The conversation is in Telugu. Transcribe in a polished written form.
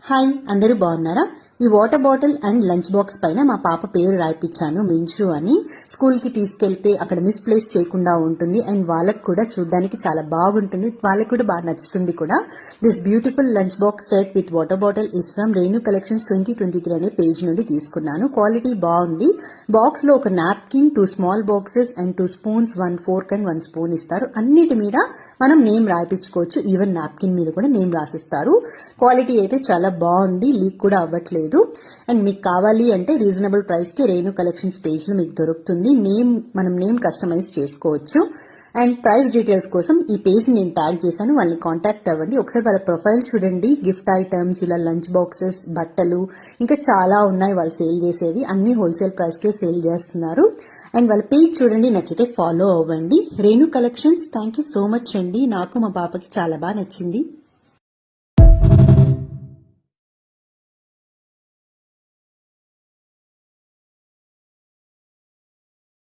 హాయ్, అందరూ బాగున్నారా? ఈ water bottle and lunch box పైన మా పాప పేరు రాయిపించాను, మించు అని. స్కూల్ కి తీసుకెళ్తే అక్కడ మిస్ప్లేస్ చేయకుండా ఉంటుంది అండ్ వాళ్ళకి కూడా చూడడానికి చాలా బాగుంటుంది, వాళ్ళకి కూడా బాగా నచ్చుతుంది కూడా. This beautiful lunch box set with water bottle is from Renu collections 2023 అనే పేజ్ నుండి తీసుకున్నాను. క్వాలిటీ బాగుంది. బాక్స్ లో ఒక napkin, 2 small boxes and 2 spoons, 1 fork and 1 spoon ఇస్తారు. అన్నిటి మీద మనం నేమ్ రాయిపించుకోవచ్చు. ఈవెన్ నాప్కిన్ మీద కూడా నేమ్ రాసిస్తారు. క్వాలిటీ అయితే చాలా బాగుంది, లీక్ కూడా అవ్వట్లేదు. అండ్ మీకు కావాలి అంటే రీజనబుల్ ప్రైస్ కి రేణు కలెక్షన్స్ పేజ్ లో మీకు దొరుకుతుంది. మనం నేమ్ కస్టమైజ్ చేసుకోవచ్చు. అండ్ ప్రైస్ డీటెయిల్స్ కోసం ఈ పేజ్ నేను ట్యాగ్ చేశాను, వాళ్ళని కాంటాక్ట్ అవ్వండి. ఒకసారి వాళ్ళ ప్రొఫైల్ చూడండి. గిఫ్ట్ ఐటమ్స్, ఇలా లంచ్ బాక్సెస్, బట్టలు, ఇంకా చాలా ఉన్నాయి వాళ్ళు సేల్ చేసేవి. అన్ని హోల్సేల్ ప్రైస్ కే సేల్ చేస్తున్నారు. అండ్ వాళ్ళ పేజ్ చూడండి, నచ్చితే ఫాలో అవ్వండి. Renu collections. Thank you so much అండి. నాకు మా పాపకి చాలా బాగా నచ్చింది.